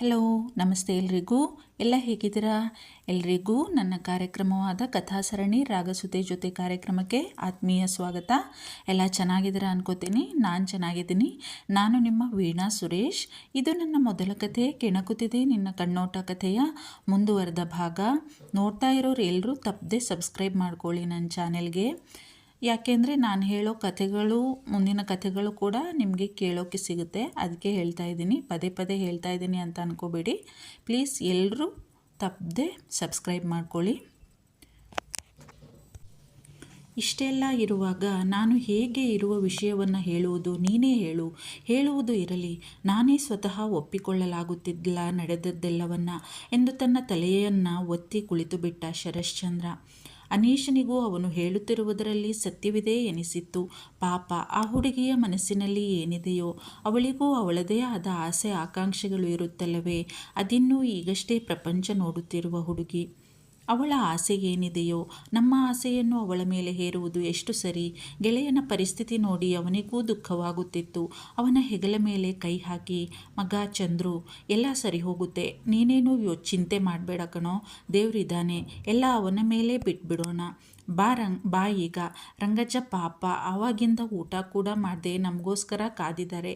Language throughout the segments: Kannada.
ಹಲೋ, ನಮಸ್ತೆ ಎಲ್ರಿಗೂ. ಎಲ್ಲ ಹೇಗಿದ್ದೀರಾ? ಎಲ್ರಿಗೂ ನನ್ನ ಕಾರ್ಯಕ್ರಮವಾದ ಕಥಾಸರಣಿ ರಾಗಸುತೆ ಜೊತೆ ಕಾರ್ಯಕ್ರಮಕ್ಕೆ ಆತ್ಮೀಯ ಸ್ವಾಗತ. ಎಲ್ಲ ಚೆನ್ನಾಗಿದ್ದೀರಾ ಅನ್ಕೋತೀನಿ. ನಾನು ಚೆನ್ನಾಗಿದ್ದೀನಿ. ನಾನು ನಿಮ್ಮ ವೀಣಾ ಸುರೇಶ್. ಇದು ನನ್ನ ಮೊದಲ ಕಥೆ ಕೆಣಕುತ್ತಿದೆ ನಿನ್ನ ಕಣ್ಣೋಟ ಕಥೆಯ ಮುಂದುವರೆದ ಭಾಗ. ನೋಡ್ತಾ ಇರೋರು ಎಲ್ಲರೂ ತಪ್ಪದೆ ಸಬ್ಸ್ಕ್ರೈಬ್ ಮಾಡ್ಕೊಳ್ಳಿ ನನ್ನ ಚಾನೆಲ್ಗೆ. ಯಾಕೆಂದರೆ ನಾನು ಹೇಳೋ ಕಥೆಗಳು, ಮುಂದಿನ ಕಥೆಗಳು ಕೂಡ ನಿಮಗೆ ಕೇಳೋಕ್ಕೆ ಸಿಗುತ್ತೆ. ಅದಕ್ಕೆ ಹೇಳ್ತಾ ಇದ್ದೀನಿ, ಪದೇ ಪದೇ ಹೇಳ್ತಾ ಇದ್ದೀನಿ ಅಂತ ಅಂದ್ಕೋಬೇಡಿ. ಪ್ಲೀಸ್ ಎಲ್ಲರೂ ತಪ್ಪದೆ ಸಬ್ಸ್ಕ್ರೈಬ್ ಮಾಡ್ಕೊಳ್ಳಿ. ಇಷ್ಟೆಲ್ಲ ಇರುವಾಗ ನಾನು ಹೇಗೆ ಇರುವ ವಿಷಯವನ್ನು ಹೇಳುವುದು? ನೀನೇ ಹೇಳುವುದು ಇರಲಿ. ನಾನೇ ಸ್ವತಃ ಒಪ್ಪಿಕೊಳ್ಳಲಾಗುತ್ತಿಲ್ಲ ನಡೆದದ್ದೆಲ್ಲವನ್ನ ಎಂದು ತನ್ನ ತಲೆಯನ್ನು ಒತ್ತಿ ಕುಳಿತು ಬಿಟ್ಟ ಶರಶ್ಚಂದ್ರ. ಅನೀಶನಿಗೂ ಅವನು ಹೇಳುತ್ತಿರುವುದರಲ್ಲಿ ಸತ್ಯವಿದೆ ಎನಿಸಿತ್ತು. ಪಾಪ, ಆ ಹುಡುಗಿಯ ಮನಸ್ಸಿನಲ್ಲಿ ಏನಿದೆಯೋ, ಅವಳಿಗೂ ಅವಳದೇ ಆದ ಆಸೆ ಆಕಾಂಕ್ಷೆಗಳು ಇರುತ್ತಲ್ಲವೇ. ಅದಿನ್ನೂ ಈಗಷ್ಟೇ ಪ್ರಪಂಚ ನೋಡುತ್ತಿರುವ ಹುಡುಗಿ. ಅವಳ ಆಸೆ ಏನಿದೆಯೋ, ನಮ್ಮ ಆಸೆಯನ್ನು ಅವಳ ಮೇಲೆ ಹೇರುವುದು ಎಷ್ಟು ಸರಿ? ಗೆಳೆಯನ ಪರಿಸ್ಥಿತಿ ನೋಡಿ ಅವನಿಗೂ ದುಃಖವಾಗುತ್ತಿತ್ತು. ಅವನ ಹೆಗಲ ಮೇಲೆ ಕೈ ಹಾಕಿ, ಮಗ ಚಂದ್ರು, ಎಲ್ಲ ಸರಿ ಹೋಗುತ್ತೆ, ನೀನೇನು ಚಿಂತೆ ಮಾಡಬೇಡ ಕಣೋ, ದೇವ್ರಿದ್ದಾನೆ, ಎಲ್ಲ ಅವನ ಮೇಲೆ ಬಿಟ್ಬಿಡೋಣ. ಬಾ ಈಗ. ರಂಗಜ್ಜ ಪಾಪ ಆವಾಗಿಂದ ಊಟ ಕೂಡ ಮಾಡದೆ ನಮಗೋಸ್ಕರ ಕಾದಿದ್ದಾರೆ,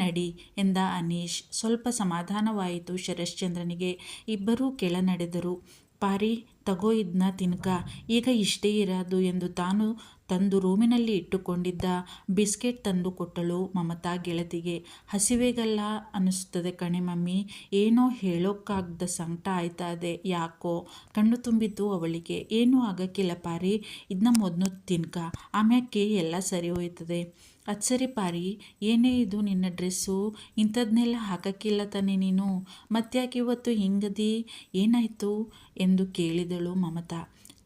ನಡಿ ಎಂದ ಅನೀಶ್. ಸ್ವಲ್ಪ ಸಮಾಧಾನವಾಯಿತು ಶರಶ್ಚಂದ್ರನಿಗೆ. ಇಬ್ಬರೂ ಕೆಳ ನಡೆದರು. ಪಾರಿ, ತಗೋ ಇದನ್ನ ತಿನ್ಕ, ಈಗ ಇಷ್ಟೇ ಇರೋದು ಎಂದು ತಾನು ತಂದು ರೂಮಿನಲ್ಲಿ ಇಟ್ಟುಕೊಂಡಿದ್ದ ಬಿಸ್ಕೆಟ್ ತಂದು ಕೊಟ್ಟಳು ಮಮತಾ ಗೆಳತಿಗೆ. ಹಸಿವೆಗಲ್ಲ ಅನ್ನಿಸ್ತದೆ ಕಣೆ ಮಮ್ಮಿ, ಏನೋ ಹೇಳೋಕ್ಕಾಗದ ಸಂಕಟ ಆಯ್ತಾ ಇದೆ. ಯಾಕೋ? ಕಣ್ಣು ತುಂಬಿದ್ದು ಅವಳಿಗೆ. ಏನೂ ಆಗಕ್ಕಿಲ್ಲ ಪಾರಿ, ಇದನ್ನ ಮೊದಲು ತಿನ್ಕ, ಆಮ್ಯಾಕೆ ಎಲ್ಲ ಸರಿ ಹೋಯ್ತದೆ. ಅದು ಸರಿ ಪಾರಿ, ಏನೇ ಇದು ನಿನ್ನ ಡ್ರೆಸ್ಸು? ಇಂಥದ್ನೆಲ್ಲ ಹಾಕಕ್ಕಿಲ್ಲ ತಾನೆ ನೀನು? ಮತ್ತ್ಯಾಕೆ ಇವತ್ತು ಹಿಂಗದಿ? ಏನಾಯಿತು ಎಂದು ಕೇಳಿದಳು ಮಮತಾ.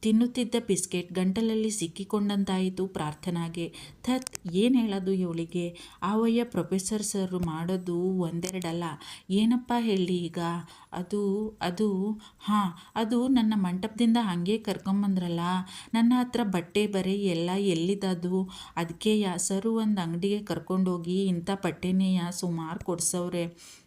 ತಿನ್ನುತ್ತಿದ್ದ ಬಿಸ್ಕೆಟ್ ಗಂಟಲಲ್ಲಿ ಸಿಕ್ಕಿಕೊಂಡಂತಾಯಿತು ಪ್ರಾರ್ಥನಾಗೆ. ಥತ್, ಏನು ಹೇಳೋದು ಇವಳಿಗೆ? ಆವಯ್ಯ ಪ್ರೊಫೆಸರ್ ಸರ್ ಮಾಡೋದು ಒಂದೆರಡಲ್ಲ. ಏನಪ್ಪ ಹೇಳಿ ಈಗ? ಅದು ಹಾಂ, ಅದು ನನ್ನ ಮಂಟಪದಿಂದ ಹಾಗೆ ಕರ್ಕೊಂಬಂದ್ರಲ್ಲ, ನನ್ನ ಹತ್ರ ಬಟ್ಟೆ ಬರೆ ಎಲ್ಲ ಎಲ್ಲಿದ್ದದು? ಅದಕ್ಕೆ ಸರು ಒಂದು ಅಂಗಡಿಗೆ ಕರ್ಕೊಂಡೋಗಿ ಇಂಥ ಬಟ್ಟೆನೆಯ ಸುಮಾರು ಕೊಡ್ಸವ್ರೆ.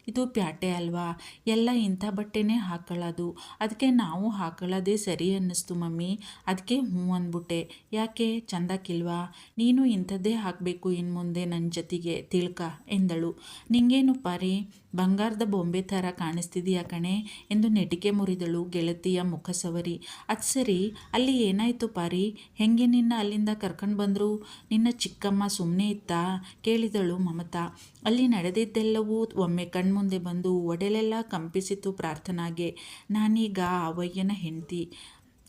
ಇದು ಪ್ಯಾಟೆ ಅಲ್ವಾ, ಎಲ್ಲ ಇಂಥ ಬಟ್ಟೆನೇ ಹಾಕೊಳ್ಳೋದು, ಅದಕ್ಕೆ ನಾವು ಹಾಕೊಳ್ಳೋದೇ ಸರಿ ಅನ್ನಿಸ್ತು ಮಮ್ಮಿ, ಅದಕ್ಕೆ ಹ್ಞೂ ಅಂದ್ಬಿಟ್ಟೆ. ಯಾಕೆ, ಚಂದಕ್ಕಿಲ್ವಾ? ನೀನು ಇಂಥದ್ದೇ ಹಾಕಬೇಕು ಇನ್ನು ಮುಂದೆ ನನ್ನ ಜೊತೆಗೆ, ತಿಳ್ಕ ಎಂದಳು. ನಿಂಗೇನು ಪಾರಿ, ಬಂಗಾರದ ಬೊಂಬೆ ಥರ ಕಾಣಿಸ್ತಿದೆಯಾ ಕಣೆ ಎಂದು ನೆಟಿಕೆ ಮುರಿದಳು ಗೆಳತಿಯ ಮುಖ ಸವರಿ. ಅದು ಸರಿ, ಅಲ್ಲಿ ಏನಾಯಿತು ಪಾರಿ? ಹೆಂಗೆ ನಿನ್ನ ಅಲ್ಲಿಂದ ಕರ್ಕೊಂಡು ಬಂದರು? ನಿನ್ನ ಚಿಕ್ಕಮ್ಮ ಸುಮ್ಮನೆ ಇತ್ತಾ? ಕೇಳಿದಳು ಮಮತಾ. ಅಲ್ಲಿ ನಡೆದಿದ್ದೆಲ್ಲವೂ ಒಮ್ಮೆ ಕಣ್ಮುಂದೆ ಬಂದು ಒಡೆಲೆಲ್ಲ ಕಂಪಿಸಿತು ಪ್ರಾರ್ಥನಾಗೆ. ನಾನೀಗ ಅವಯ್ಯನ ಹೆಂಡತಿ,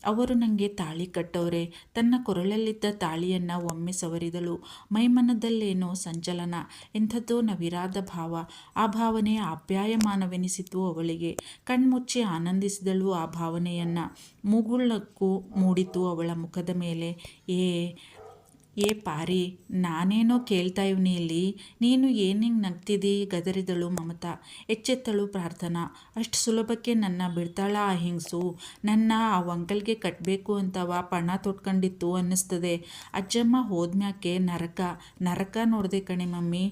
ಅವರು ನನಗೆ ತಾಳಿ ಕಟ್ಟವ್ರೆ. ತನ್ನ ಕೊರಳಲ್ಲಿದ್ದ ತಾಳಿಯನ್ನು ಒಮ್ಮೆ ಸವರಿದಳು. ಮೈಮನದಲ್ಲೇನೋ ಸಂಚಲನ, ಎಂಥದ್ದೋ ನವಿರಾದ ಭಾವ. ಆ ಭಾವನೆ ಆಪ್ಯಾಯಮಾನವೆನಿಸಿತು ಅವಳಿಗೆ. ಕಣ್ಮುಚ್ಚಿ ಆನಂದಿಸಿದಳು ಆ ಭಾವನೆಯನ್ನು. ಮುಗುಳ್ನಕ್ಕು ಮೂಡಿತು ಅವಳ ಮುಖದ ಮೇಲೆ. ಏ ಪಾರಿ, ನಾನೇನೋ ಕೇಳ್ತಾ ಇವ್ನಿ ಇಲ್ಲಿ, ನೀನು ಏನಿಂಗೆ ನಗ್ತಿದ್ದಿ? ಗದರಿದಳು ಮಮತಾ. ಎಚ್ಚೆತ್ತಳು ಪ್ರಾರ್ಥನಾ. ಅಷ್ಟು ಸುಲಭಕ್ಕೆ ನನ್ನ ಬಿಡ್ತಾಳ ಆ ಹಿಂಗ್ಸು? ನನ್ನ ಆ ಅಂಕಲ್ಗೆ ಕಟ್ಟಬೇಕು ಅಂತವ ಪಣ ತೊಟ್ಕೊಂಡಿತ್ತು ಅನ್ನಿಸ್ತದೆ. ಅಜ್ಜಮ್ಮ ಹೋದ್ಮ್ಯಾಕೆ ನರಕ ನೋಡಿದೆ ಕಣೆ ಮಮ್ಮಿ.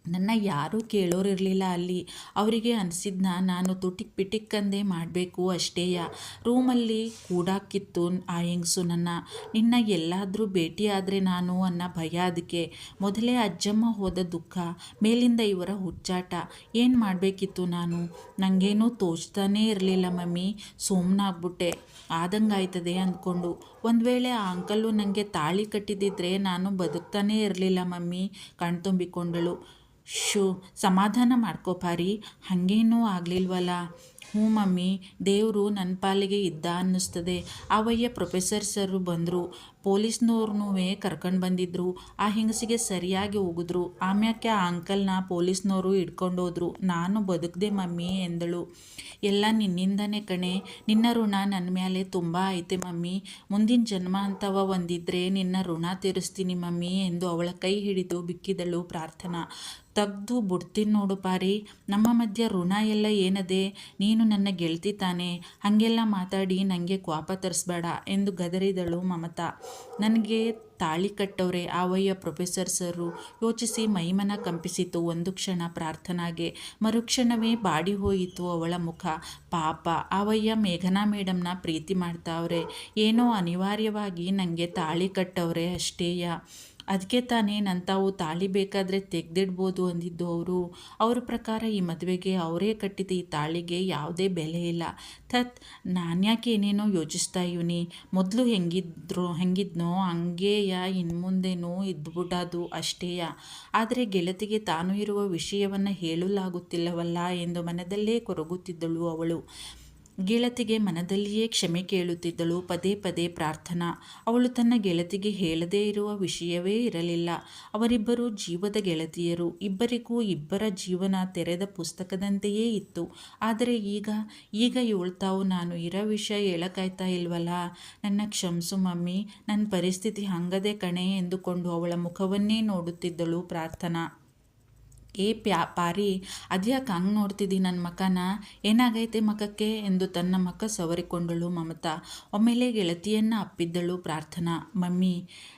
ನನ್ನ ಯಾರೂ ಕೇಳೋರಿರಲಿಲ್ಲ ಅಲ್ಲಿ. ಅವರಿಗೆ ಅನಿಸಿದ್ನ ನಾನು ತುಟಿಕ್ ಪಿಟಿಕ್ಕಂದೇ ಮಾಡಬೇಕು ಅಷ್ಟೇಯ. ರೂಮಲ್ಲಿ ಕೂಡಾಕಿತ್ತು ಆ ಹೆಂಗಸು ನಿನ್ನ ಎಲ್ಲಾದರೂ ಭೇಟಿಯಾದರೆ ನಾನು ಅನ್ನೋ ಭಯ. ಅದಕ್ಕೆ ಮೊದಲೇ ಅಜ್ಜಮ್ಮ ಹೋದ ದುಃಖ, ಮೇಲಿಂದ ಇವರ ಹುಚ್ಚಾಟ. ಏನು ಮಾಡಬೇಕಿತ್ತು ನಾನು? ನನಗೇನೂ ತೋಚ್ತಾನೇ ಇರಲಿಲ್ಲ ಮಮ್ಮಿ. ಸುಮ್ಮನಾಗ್ಬಿಟ್ಟೆ. ಆದಂಗಾಯ್ತದೆ ಅಂದ್ಕೊಂಡು. ಒಂದು ವೇಳೆ ಆ ಅಂಕಲ್ಲು ನನಗೆ ತಾಳಿ ಕಟ್ಟಿದ್ದಿದ್ರೆ ನಾನು ಬದುಕ್ತಾನೇ ಇರಲಿಲ್ಲ ಮಮ್ಮಿ, ಕಣ್ತುಂಬಿಕೊಂಡಳು. ಸಮಾಧಾನ ಮಾಡ್ಕೋ ಪಾರಿ, ಹಾಗೇನೂ ಆಗಲಿಲ್ವಲ್ಲ? ಹ್ಞೂ ಮಮ್ಮಿ, ದೇವರು ನನ್ನ ಪಾಲಿಗೆ ಇದ್ದ ಅನ್ನಿಸ್ತದೆ. ಅವಯ್ಯ ಪ್ರೊಫೆಸರ್ ಸರ್ ಬಂದರು, ಪೊಲೀಸ್ನವ್ರನ್ನೂ ಕರ್ಕೊಂಡು ಬಂದಿದ್ರು. ಆ ಹೆಂಗಸಿಗೆ ಸರಿಯಾಗಿ ಹೋಗಿದ್ರು. ಆಮ್ಯಾಕೆ ಆ ಅಂಕಲ್ನ ಪೊಲೀಸ್ನವರು ಹಿಡ್ಕೊಂಡೋದ್ರು. ನಾನು ಬದುಕ್ದೆ ಮಮ್ಮಿ ಎಂದಳು. ಎಲ್ಲ ನಿನ್ನಿಂದನೇ ಕಣೆ. ನಿನ್ನ ಋಣ ನನ್ನ ಮೇಲೆ ತುಂಬ ಐತೆ ಮಮ್ಮಿ. ಮುಂದಿನ ಜನ್ಮ ಅಂತವ ಒಂದಿದ್ರೆ ನಿನ್ನ ಋಣ ತೀರಿಸ್ತೀನಿ ಮಮ್ಮಿ ಎಂದು ಅವಳ ಕೈ ಹಿಡಿದು ಬಿಕ್ಕಿದಳು ಪ್ರಾರ್ಥನಾ. ತೆಗ್ದು ಬಿಡ್ತೀನಿ ನೋಡು ಪಾರಿ, ನಮ್ಮ ಮಧ್ಯ ಋಣ ಎಲ್ಲ ಏನದೆ? ನೀನು ನನ್ನ ಗೆಳತಿ ತಾನೆ, ಹಾಗೆಲ್ಲ ಮಾತಾಡಿ ನನಗೆ ಕೋಪ ತರಿಸ್ಬೇಡ ಎಂದು ಗದರಿದಳು ಮಮತಾ. ನನಗೆ ತಾಳಿ ಕಟ್ಟವ್ರೆ ಆವಯ್ಯ ಪ್ರೊಫೆಸರ್ ಸರು ಯೋಚಿಸಿ ಮೈಮನ ಕಂಪಿಸಿತು ಒಂದು ಕ್ಷಣ ಪ್ರಾರ್ಥನಾಗೆ. ಮರುಕ್ಷಣವೇ ಬಾಡಿ ಹೋಯಿತು ಅವಳ ಮುಖ. ಪಾಪ ಆವಯ್ಯ ಮೇಘನಾ ಮೇಡಮ್ನ ಪ್ರೀತಿ ಮಾಡ್ತಾವ್ರೆ, ಏನೋ ಅನಿವಾರ್ಯವಾಗಿ ನನಗೆ ತಾಳಿ ಕಟ್ಟವ್ರೆ ಅಷ್ಟೇಯ. ಅದಕ್ಕೆ ತಾನೇ ತಾವು ತಾಳಿ ಬೇಕಾದರೆ ತೆಗೆದಿಡ್ಬೋದು ಅಂದಿದ್ದು ಅವರು. ಅವ್ರ ಪ್ರಕಾರ ಈ ಮದುವೆಗೆ ಅವರೇ ಕಟ್ಟಿದ ಈ ತಾಳಿಗೆ ಯಾವುದೇ ಬೆಲೆ ಇಲ್ಲ. ಥತ್, ನಾನ್ಯಾಕೆ ಏನೇನೋ ಯೋಚಿಸ್ತಾ ಇವನಿ. ಮೊದಲು ಹೆಂಗಿದ್ನೋ ಹಂಗೇಯ, ಇನ್ಮುಂದೆನೂ ಇದ್ಬಿಡೋದು ಅಷ್ಟೇಯ. ಆದರೆ ಗೆಳತಿಗೆ ತಾನು ಇರುವ ವಿಷಯವನ್ನು ಹೇಳಲಾಗುತ್ತಿಲ್ಲವಲ್ಲ ಎಂದು ಮನದಲ್ಲೇ ಕೊರಗುತ್ತಿದ್ದಳು ಅವಳು. ಗೆಳತಿಗೆ ಮನದಲ್ಲಿಯೇ ಕ್ಷಮೆ ಕೇಳುತ್ತಿದ್ದಳು. ಪದೇ ಪದೇ ಪ್ರಾರ್ಥನಾ. ಅವಳು ತನ್ನ ಗೆಳತಿಗೆ ಹೇಳದೇ ಇರುವ ವಿಷಯವೇ ಇರಲಿಲ್ಲ. ಅವರಿಬ್ಬರು ಜೀವದ ಗೆಳತಿಯರು. ಇಬ್ಬರಿಗೂ ಇಬ್ಬರ ಜೀವನ ತೆರೆದ ಪುಸ್ತಕದಂತೆಯೇ ಇತ್ತು. ಆದರೆ ಈಗ ಇವಳ್ತಾವು ನಾನು ಇರೋ ವಿಷಯ ಹೇಳಕ್ಕಾಯ್ತಾ ಇಲ್ವಲ್ಲ, ನನ್ನ ಕ್ಷಮಿಸು ಮಮ್ಮಿ, ನನ್ನ ಪರಿಸ್ಥಿತಿ ಹಂಗದೆ ಕಣೆ ಎಂದುಕೊಂಡು ಅವಳ ಮುಖವನ್ನೇ ನೋಡುತ್ತಿದ್ದಳು ಪ್ರಾರ್ಥನಾ. ಏ ಪಾರಿ, ಅದ್ಯಾಕೆ ಹಂಗೆ ನೋಡ್ತಿದ್ದಿ ನನ್ನ ಮಕನ, ಏನಾಗೈತೆ ಮಕಕ್ಕೆ ಎಂದು ತನ್ನ ಮಕ ಸವರಿಕೊಂಡಳು ಮಮತಾ. ಒಮ್ಮೆಲೆ ಗೆಳತಿಯನ್ನು ಅಪ್ಪಿದ್ದಳು ಪ್ರಾರ್ಥನಾ. ಮಮ್ಮಿ,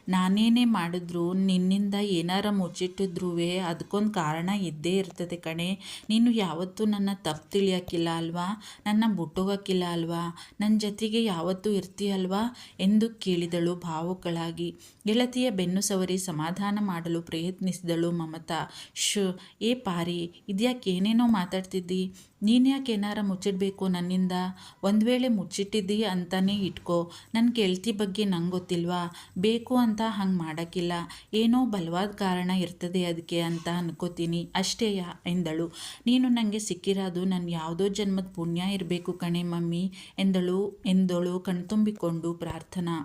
ನಾನೇನೇ ಮಾಡಿದ್ರು ನಿನ್ನಿಂದ ಏನಾರ ಮುಚ್ಚಿಟ್ಟಿದ್ರೂ ಅದಕ್ಕೊಂದು ಕಾರಣ ಇದ್ದೇ ಇರ್ತದೆ ಕಣೆ. ನೀನು ಯಾವತ್ತೂ ನನ್ನ ತಪ್ಪು ತಿಳಿಯೋಕ್ಕಿಲ್ಲ ಅಲ್ವಾ, ನನ್ನ ಬಿಟ್ಟೋಗೋಕ್ಕಿಲ್ಲ ಅಲ್ವಾ, ನನ್ನ ಜೊತೆಗೆ ಯಾವತ್ತೂ ಇರ್ತೀಯಲ್ವಾ ಎಂದು ಕೇಳಿದಳು ಭಾವುಕಳಾಗಿ. ಗೆಳತಿಯ ಬೆನ್ನು ಸವರಿ ಸಮಾಧಾನ ಮಾಡಲು ಪ್ರಯತ್ನಿಸಿದಳು ಮಮತಾ. ಏ ಪಾರಿ, ಇದ್ಯಾಕೆ ಏನೇನೋ ಮಾತಾಡ್ತಿದ್ದಿ, ನೀನ್ಯಾಕೆ ಏನಾರ ಮುಚ್ಚಿಡಬೇಕು ನನ್ನಿಂದ. ಒಂದು ವೇಳೆ ಮುಚ್ಚಿಟ್ಟಿದ್ದಿ ಅಂತಾನೇ ಇಟ್ಕೋ, ನನ್ನ ಗೆಳತಿ ಬಗ್ಗೆ ನಂಗೆ ಗೊತ್ತಿಲ್ವಾ, ಬೇಕು ಅಂತ ಹಂಗೆ ಮಾಡೋಕ್ಕಿಲ್ಲ, ಏನೋ ಬಲವಾದ ಕಾರಣ ಇರ್ತದೆ ಅದಕ್ಕೆ ಅಂತ ಅನ್ಕೋತೀನಿ ಅಷ್ಟೇಯ ಎಂದಳು. ನನಗೆ ಸಿಕ್ಕಿರೋದು ನನ್ನ ಯಾವುದೋ ಜನ್ಮದ ಪುಣ್ಯ ಇರಬೇಕು ಕಣೆ ಮಮ್ಮಿ ಎಂದಳು ಕಣ್ತುಂಬಿಕೊಂಡು ಪ್ರಾರ್ಥನಾ.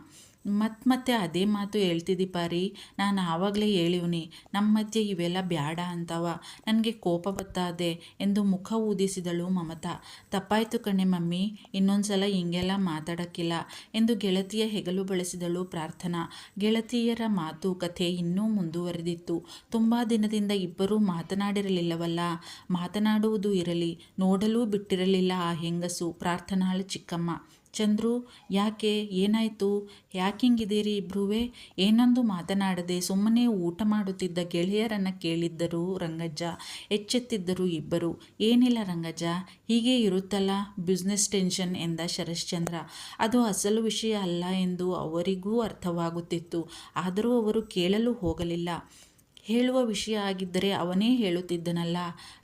ಮತ್ತೆ ಅದೇ ಮಾತು ಹೇಳ್ತಿದ್ದಿ ಪಾರಿ, ನಾನು ಆವಾಗಲೇ ಹೇಳಿವ್ನಿ ನಮ್ಮ ಮಧ್ಯೆ ಇವೆಲ್ಲ ಬ್ಯಾಡ ಅಂತವ, ನನಗೆ ಕೋಪ ಬತ್ತದೆ ಎಂದು ಮುಖ ಊದಿಸಿದಳು ಮಮತಾ. ತಪ್ಪಾಯ್ತು ಕಣೆ ಮಮ್ಮಿ, ಇನ್ನೊಂದು ಸಲ ಹಿಂಗೆಲ್ಲ ಮಾತಾಡೋಕ್ಕಿಲ್ಲ ಎಂದು ಗೆಳತಿಯ ಹೆಗಲು ಬಳಸಿದಳು ಪ್ರಾರ್ಥನಾ. ಗೆಳತಿಯರ ಮಾತು ಕಥೆ ಇನ್ನೂ ಮುಂದುವರೆದಿತ್ತು. ತುಂಬ ದಿನದಿಂದ ಇಬ್ಬರೂ ಮಾತನಾಡಿರಲಿಲ್ಲವಲ್ಲ. ಮಾತನಾಡುವುದು ಇರಲಿ, ನೋಡಲೂ ಬಿಟ್ಟಿರಲಿಲ್ಲ ಆ ಹೆಂಗಸು, ಪ್ರಾರ್ಥನಾಳ ಚಿಕ್ಕಮ್ಮ. ಚಂದ್ರು, ಯಾಕೆ, ಏನಾಯಿತು, ಯಾಕಿಂಗಿದ್ದೀರಿ ಇಬ್ರೂ? ಏನೊಂದು ಮಾತನಾಡದೆ ಸುಮ್ಮನೆ ಊಟ ಮಾಡುತ್ತಿದ್ದ ಗೆಳೆಯರನ್ನು ಕೇಳಿದ್ದರು ರಂಗಜ್ಜ. ಎಚ್ಚೆತ್ತಿದ್ದರು ಇಬ್ಬರು. ಏನಿಲ್ಲ ರಂಗಜ್ಜ, ಹೀಗೆ ಇರುತ್ತಲ್ಲ ಬಿಸ್ನೆಸ್ ಟೆನ್ಷನ್ ಎಂದ ಶರಶ್ಚಂದ್ರ. ಅದು ಅಸಲು ವಿಷಯ ಅಲ್ಲ ಎಂದು ಅವರಿಗೂ ಅರ್ಥವಾಗುತ್ತಿತ್ತು. ಆದರೂ ಅವರು ಕೇಳಲು ಹೋಗಲಿಲ್ಲ. ಹೇಳುವ ವಿಷಯ ಆಗಿದ್ದರೆ ಅವನೇ ಹೇಳುತ್ತಿದ್ದನಲ್ಲ.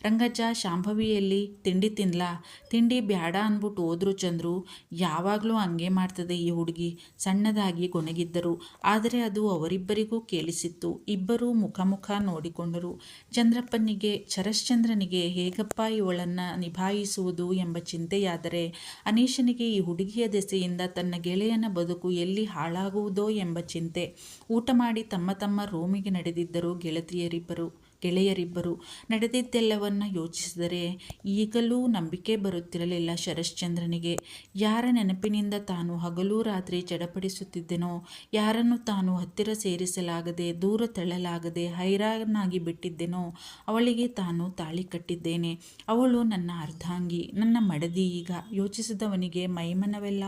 ರಂಗಜ್ಜ, ಶಾಂಭವಿಯಲ್ಲಿ ತಿಂಡಿ ತಿನ್ಲಾ? ತಿಂಡಿ ಬ್ಯಾಡ ಅಂದ್ಬಿಟ್ಟು ಹೋದ್ರು ಚಂದ್ರು. ಯಾವಾಗಲೂ ಹಂಗೆ ಮಾಡ್ತದೆ ಈ ಹುಡುಗಿ, ಸಣ್ಣದಾಗಿ ಗೊಣಗಿದ್ದರು. ಆದರೆ ಅದು ಅವರಿಬ್ಬರಿಗೂ ಕೇಳಿಸಿತ್ತು. ಇಬ್ಬರೂ ಮುಖ ನೋಡಿಕೊಂಡರು. ಶರಶ್ಚಂದ್ರನಿಗೆ ಹೇಗಪ್ಪ ಇವಳನ್ನು ನಿಭಾಯಿಸುವುದು ಎಂಬ ಚಿಂತೆಯಾದರೆ, ಅನೀಶನಿಗೆ ಈ ಹುಡುಗಿಯ ದೆಸೆಯಿಂದ ತನ್ನ ಗೆಳೆಯನ ಬದುಕು ಎಲ್ಲಿ ಹಾಳಾಗುವುದೋ ಎಂಬ ಚಿಂತೆ. ಊಟ ಮಾಡಿ ತಮ್ಮ ರೂಮಿಗೆ ನಡೆದಿದ್ದರು ಗೆಳೆಯರಿಬ್ಬರು. ನಡೆದಿದ್ದೆಲ್ಲವನ್ನ ಯೋಚಿಸಿದರೆ ಈಗಲೂ ನಂಬಿಕೆ ಬರುತ್ತಿರಲಿಲ್ಲ ಶರಶ್ಚಂದ್ರನಿಗೆ. ಯಾರ ನೆನಪಿನಿಂದ ತಾನು ಹಗಲು ರಾತ್ರಿ ಚಡಪಡಿಸುತ್ತಿದ್ದೆನೋ, ಯಾರನ್ನು ತಾನು ಹತ್ತಿರ ಸೇರಿಸಲಾಗದೆ ದೂರ ತಳ್ಳಲಾಗದೆ ಹೈರಾಣಾಗಿ ಬಿಟ್ಟಿದ್ದೆನೋ, ಅವಳಿಗೆ ತಾನು ತಾಳಿ ಕಟ್ಟಿದ್ದೇನೆ. ಅವಳು ನನ್ನ ಅರ್ಧಾಂಗಿ, ನನ್ನ ಮಡದಿ. ಈಗ ಯೋಚಿಸಿದವನಿಗೆ ಮೈಮನವೆಲ್ಲ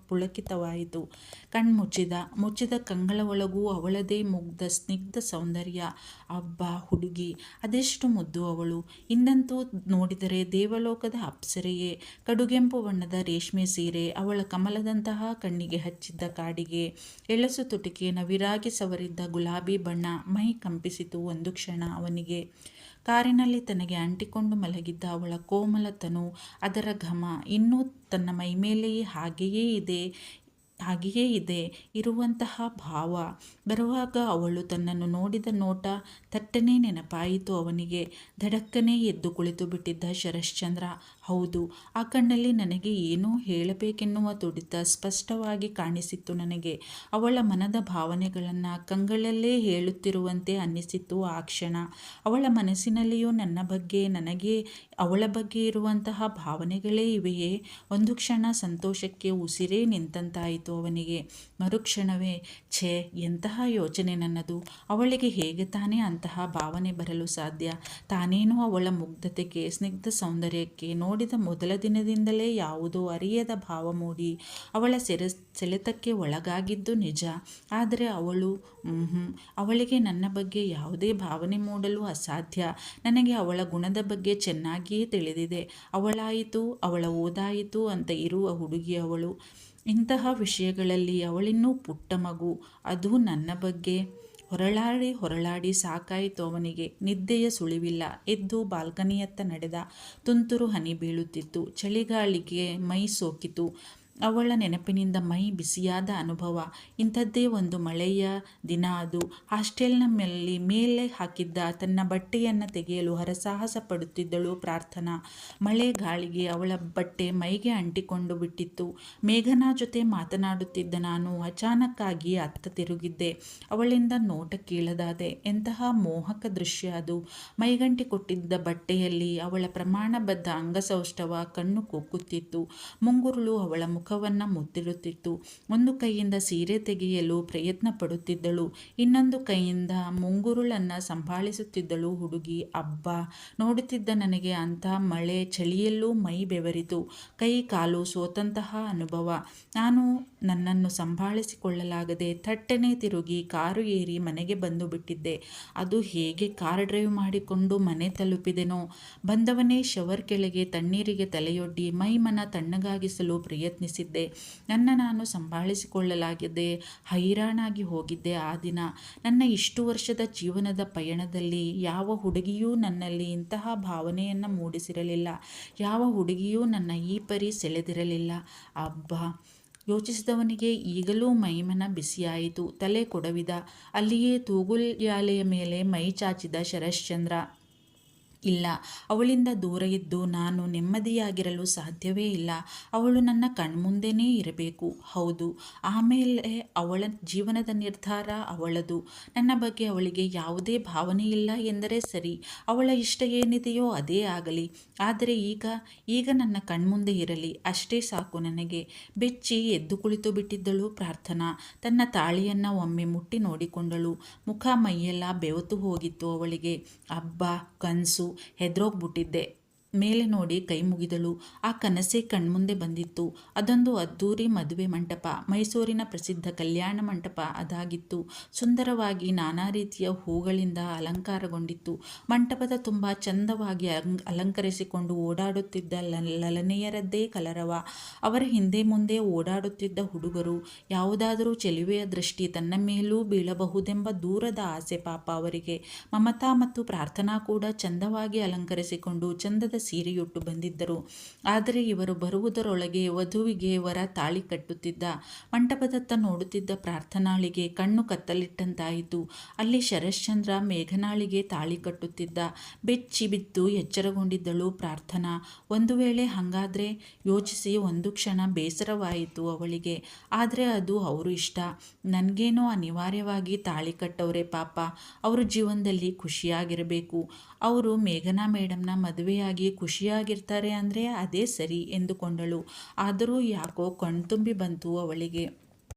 ಪುಳಕಿತವಾಯಿತು. ಮುಚ್ಚಿದ ಕಂಗಳ ಒಳಗೂ ಅವಳದೇ ಮುಗ್ಧ ಸ್ನಿಗ್ಧ ಸೌಂದರ್ಯ. ಅಬ್ಬಾ ಹುಡುಗಿ, ಅದೆಷ್ಟು ಮುದ್ದು ಅವಳು! ಇಂದಂತೂ ನೋಡಿದರೆ ದೇವಲೋಕದ ಅಪ್ಸರೆಯೇ. ಕಡುಗೆಂಪು ಬಣ್ಣದ ರೇಷ್ಮೆ ಸೀರೆ, ಅವಳ ಕಮಲದಂತಹ ಕಣ್ಣಿಗೆ ಹಚ್ಚಿದ್ದ ಕಾಡಿಗೆ, ಎಳಸು ತುಟಿಕೆ ನವಿರಾಗಿ ಸವರಿದ್ದ ಗುಲಾಬಿ ಬಣ್ಣ. ಮೈ ಕಂಪಿಸಿತು ಒಂದು ಕ್ಷಣ ಅವನಿಗೆ. ಕಾರಿನಲ್ಲಿ ತನಗೆ ಅಂಟಿಕೊಂಡು ಮಲಗಿದ್ದ ಅವಳ ಕೋಮಲ ತನು, ಅದರ ಘಮ ಇನ್ನೂ ತನ್ನ ಮೈಮೇಲೆಯೇ ಹಾಗೆಯೇ ಇದೆ ಇರುವಂತಹ ಭಾವ. ಬರುವಾಗ ಅವಳು ತನ್ನನ್ನು ನೋಡಿದ ನೋಟ ತಟ್ಟನೆ ನೆನಪಾಯಿತು ಅವನಿಗೆ. ಧಡಕ್ಕನೆ ಎದ್ದು ಕುಳಿತು ಬಿಟ್ಟಿದ್ದ ಶರಶ್ಚಂದ್ರ. ಹೌದು, ಆ ಕಣ್ಣಲ್ಲಿ ನನಗೆ ಏನೋ ಹೇಳಬೇಕೆನ್ನುವ ತುಡಿತ ಸ್ಪಷ್ಟವಾಗಿ ಕಾಣಿಸಿತ್ತು ನನಗೆ. ಅವಳ ಮನದ ಭಾವನೆಗಳನ್ನು ಕಂಗಳಲ್ಲೇ ಹೇಳುತ್ತಿರುವಂತೆ ಅನ್ನಿಸಿತ್ತು ಆ ಕ್ಷಣ. ಅವಳ ಮನಸ್ಸಿನಲ್ಲಿಯೂ ನನ್ನ ಬಗ್ಗೆ, ನನಗೆ ಅವಳ ಬಗ್ಗೆ ಇರುವಂತಹ ಭಾವನೆಗಳೇ ಇವೆಯೇ? ಒಂದು ಕ್ಷಣ ಸಂತೋಷಕ್ಕೆ ಉಸಿರೇ ನಿಂತಂತಾಯಿತು ಎಂದೆನಿಸಿತು ಅವನಿಗೆ. ಮರುಕ್ಷಣವೇ ಛೇ, ಎಂತಹ ಯೋಚನೆ ನನ್ನದು. ಅವಳಿಗೆ ಹೇಗೆ ತಾನೇ ಅಂತಹ ಭಾವನೆ ಬರಲು ಸಾಧ್ಯ? ತಾನೇನೋ ಅವಳ ಮುಗ್ಧತೆಗೆ, ಸ್ನಿಗ್ಧ ಸೌಂದರ್ಯಕ್ಕೆ ನೋಡಿದ ಮೊದಲ ದಿನದಿಂದಲೇ ಯಾವುದೋ ಅರಿಯದ ಭಾವ ಮೂಡಿ ಅವಳ ಸೆಳೆತಕ್ಕೆ ಒಳಗಾಗಿದ್ದು ನಿಜ. ಆದರೆ ಅವಳಿಗೆ ನನ್ನ ಬಗ್ಗೆ ಯಾವುದೇ ಭಾವನೆ ಮೂಡಲು ಅಸಾಧ್ಯ. ನನಗೆ ಅವಳ ಗುಣದ ಬಗ್ಗೆ ಚೆನ್ನಾಗಿಯೇ ತಿಳಿದಿದೆ. ಅವಳಾಯಿತು, ಅವಳ ಓದಾಯಿತು ಅಂತ ಇರುವ ಹುಡುಗಿ ಅವಳು. ಇಂತಹ ವಿಷಯಗಳಲ್ಲಿ ಅವಳಿನ್ನೂ ಪುಟ್ಟ ಮಗು. ಅದು ನನ್ನ ಬಗ್ಗೆ. ಹೊರಳಾಡಿ ಸಾಕಾಯಿತು ಅವನಿಗೆ. ನಿದ್ದೆಯ ಸುಳಿವಿಲ್ಲ. ಎದ್ದು ಬಾಲ್ಕನಿಯತ್ತ ನಡೆದ. ತುಂತುರು ಹನಿ ಬೀಳುತ್ತಿತ್ತು. ಚಳಿಗಾಳಿಗೆ ಮೈ ಸೋಕಿತು. ಅವಳ ನೆನಪಿನಿಂದ ಮೈ ಬಿಸಿಯಾದ ಅನುಭವ. ಇಂಥದ್ದೇ ಒಂದು ಮಳೆಯ ದಿನ ಅದು. ಹಾಸ್ಟೆಲ್ನ ಮೇಲೆ ಹಾಕಿದ್ದ ತನ್ನ ಬಟ್ಟೆಯನ್ನು ತೆಗೆಯಲು ಹರಸಾಹಸ ಪಡುತ್ತಿದ್ದಳು ಪ್ರಾರ್ಥನಾ. ಮಳೆ ಗಾಳಿಗೆ ಅವಳ ಬಟ್ಟೆ ಮೈಗೆ ಅಂಟಿಕೊಂಡು ಬಿಟ್ಟಿತ್ತು. ಮೇಘನಾ ಜೊತೆ ಮಾತನಾಡುತ್ತಿದ್ದ ನಾನು ಅಚಾನಕ್ಕಾಗಿ ಅತ್ತ ತಿರುಗಿದ್ದೆ. ಅವಳಿಂದ ನೋಟ ಕೀಳದಾದೆ. ಎಂತಹ ಮೋಹಕ ದೃಶ್ಯ ಅದು. ಮೈಗಂಟಿಕೊಟ್ಟಿದ್ದ ಬಟ್ಟೆಯಲ್ಲಿ ಅವಳ ಪ್ರಮಾಣಬದ್ಧ ಅಂಗಸೌಷ್ಠವ ಕಣ್ಣು ಕುಕ್ಕುತ್ತಿತ್ತು. ಮುಂಗುರುಳು ಅವಳ ಮುಖವನ್ನು ಮುತ್ತಿಡುತ್ತಿತ್ತು. ಒಂದು ಕೈಯಿಂದ ಸೀರೆ ತೆಗೆಯಲು ಪ್ರಯತ್ನ ಪಡುತ್ತಿದ್ದಳು. ಇನ್ನೊಂದು ಕೈಯಿಂದ ಮುಂಗುರುಳನ್ನು ಸಂಭಾಳಿಸುತ್ತಿದ್ದಳು ಹುಡುಗಿ. ಅಬ್ಬಾ, ನೋಡುತ್ತಿದ್ದ ನನಗೆ ಅಂಥ ಮಳೆ ಚಳಿಯಲ್ಲೂ ಮೈ ಬೆವರಿತು. ಕೈ ಕಾಲು ಸೋತಂತಹ ಅನುಭವ. ನಾನು ನನ್ನನ್ನು ಸಂಭಾಳಿಸಿಕೊಳ್ಳಲಾಗದೆ ಥಟ್ಟನೆ ತಿರುಗಿ ಕಾರು ಏರಿ ಮನೆಗೆ ಬಂದು ಬಿಟ್ಟಿದ್ದೆ. ಅದು ಹೇಗೆ ಕಾರ್ ಡ್ರೈವ್ ಮಾಡಿಕೊಂಡು ಮನೆ ತಲುಪಿದೆನೋ. ಬಂದವನೇ ಶವರ್ ಕೆಳಗೆ ತಣ್ಣೀರಿಗೆ ತಲೆಯೊಡ್ಡಿ ಮೈ ಮನ ತಣ್ಣಗಾಗಿಸಲು ಪ್ರಯತ್ನಿಸಿದ್ದೆ. ನಾನು ಸಂಭಾಳಿಸಿಕೊಳ್ಳಲಾಗದೆ ಹೈರಾಣಾಗಿ ಹೋಗಿದ್ದೆ ಆ ದಿನ. ನನ್ನ ಇಷ್ಟು ವರ್ಷದ ಜೀವನದ ಪಯಣದಲ್ಲಿ ಯಾವ ಹುಡುಗಿಯೂ ನನ್ನಲ್ಲಿ ಇಂತಹ ಭಾವನೆಯನ್ನು ಮೂಡಿಸಿರಲಿಲ್ಲ. ಯಾವ ಹುಡುಗಿಯೂ ನನ್ನ ಈ ಪರಿ ಸೆಳೆದಿರಲಿಲ್ಲ. ಅಬ್ಬಾ, ಯೋಚಿಸಿದವನಿಗೆ ಈಗಲೂ ಮೈಮನ ಬಿಸಿಯಾಯಿತು. ತಲೆ ಕೊಡವಿದ. ಅಲ್ಲಿಯೇ ತೂಗುಲ್ಯಾಲೆಯ ಮೇಲೆ ಮೈ ಚಾಚಿದ ಶರಶ್ಚಂದ್ರ. ಇಲ್ಲ, ಅವಳಿಂದ ದೂರ ಇದ್ದು ನಾನು ನೆಮ್ಮದಿಯಾಗಿರಲು ಸಾಧ್ಯವೇ ಇಲ್ಲ. ಅವಳು ನನ್ನ ಕಣ್ಮುಂದೆನೇ ಇರಬೇಕು. ಹೌದು, ಆಮೇಲೆ ಅವಳ ಜೀವನದ ನಿರ್ಧಾರ ಅವಳದು. ನನ್ನ ಬಗ್ಗೆ ಅವಳಿಗೆ ಯಾವುದೇ ಭಾವನೆ ಇಲ್ಲ ಎಂದರೆ ಸರಿ. ಅವಳ ಇಷ್ಟ ಏನಿದೆಯೋ ಅದೇ ಆಗಲಿ. ಆದರೆ ಈಗ ನನ್ನ ಕಣ್ಮುಂದೆ ಇರಲಿ, ಅಷ್ಟೇ ಸಾಕು ನನಗೆ. ಬೆಚ್ಚಿ ಎದ್ದು ಕುಳಿತು ಬಿಟ್ಟಿದ್ದಳು ಪ್ರಾರ್ಥನಾ. ತನ್ನ ತಾಳಿಯನ್ನು ಒಮ್ಮೆ ಮುಟ್ಟಿ ನೋಡಿಕೊಂಡಳು. ಮುಖ ಮೈಯೆಲ್ಲ ಬೆವತು ಹೋಗಿತ್ತು ಅವಳಿಗೆ. ಅಬ್ಬಾ, ಕನಸು. ಹೆದ್ರೋಗ್ಬಿಟ್ಟಿದ್ದೆ. ಮೇಲೆ ನೋಡಿ ಕೈ ಮುಗಿದಳು. ಆ ಕನಸೇ ಕಣ್ಮುಂದೆ ಬಂದಿತ್ತು. ಅದೊಂದು ಅದ್ದೂರಿ ಮದುವೆ ಮಂಟಪ. ಮೈಸೂರಿನ ಪ್ರಸಿದ್ಧ ಕಲ್ಯಾಣ ಮಂಟಪ ಅದಾಗಿತ್ತು. ಸುಂದರವಾಗಿ ನಾನಾ ರೀತಿಯ ಹೂಗಳಿಂದ ಅಲಂಕಾರಗೊಂಡಿತ್ತು. ಮಂಟಪದ ತುಂಬ ಚಂದವಾಗಿ ಅಲಂಕರಿಸಿಕೊಂಡು ಓಡಾಡುತ್ತಿದ್ದ ಲಲನೆಯರದ್ದೇ ಕಲರವ. ಅವರ ಹಿಂದೆ ಮುಂದೆ ಓಡಾಡುತ್ತಿದ್ದ ಹುಡುಗರು. ಯಾವುದಾದರೂ ಚೆಲುವೆಯ ದೃಷ್ಟಿ ತನ್ನ ಮೇಲೂ ಬೀಳಬಹುದೆಂಬ ದೂರದ ಆಸೆ ಪಾಪ ಅವರಿಗೆ. ಮಮತಾ ಮತ್ತು ಪ್ರಾರ್ಥನಾ ಕೂಡ ಚಂದವಾಗಿ ಅಲಂಕರಿಸಿಕೊಂಡು ಚಂದದ ಸೀರೆಯುಟ್ಟು ಬಂದಿದ್ದರು. ಆದರೆ ಇವರು ಬರುವುದರೊಳಗೆ ವಧುವಿಗೆ ವರ ತಾಳಿ ಕಟ್ಟುತ್ತಿದ್ದ. ಮಂಟಪದತ್ತ ನೋಡುತ್ತಿದ್ದ ಪ್ರಾರ್ಥನಾಳಿಗೆ ಕಣ್ಣು ಕತ್ತಲಿಟ್ಟಂತಾಯಿತು. ಅಲ್ಲಿ ಶರಶ್ಚಂದ್ರ ಮೇಘನಾಳಿಗೆ ತಾಳಿ ಕಟ್ಟುತ್ತಿದ್ದ. ಬೆಚ್ಚಿ ಬಿದ್ದು ಎಚ್ಚರಗೊಂಡಿದ್ದಳು ಪ್ರಾರ್ಥನಾ. ಒಂದು ವೇಳೆ ಹಾಗಾದ್ರೆ ಯೋಚಿಸಿ ಒಂದು ಕ್ಷಣ ಬೇಸರವಾಯಿತು ಅವಳಿಗೆ. ಆದರೆ ಅದು ಅವರು ಇಷ್ಟ. ನನಗೇನೋ ಅನಿವಾರ್ಯವಾಗಿ ತಾಳಿ ಕಟ್ಟವ್ರೆ ಪಾಪ. ಅವರು ಜೀವನದಲ್ಲಿ ಖುಷಿಯಾಗಿರಬೇಕು. ಅವರು ಮೇಘನಾ ಮೇಡಮ್ನ ಮದುವೆಯಾಗಿ ಖುಷಿಯಾಗಿರ್ತಾರೆ ಅಂದರೆ ಅದೇ ಸರಿ ಎಂದುಕೊಂಡಳು. ಆದರೂ ಯಾಕೋ ಕಣ್ತುಂಬಿ ಬಂತು ಅವಳಿಗೆ.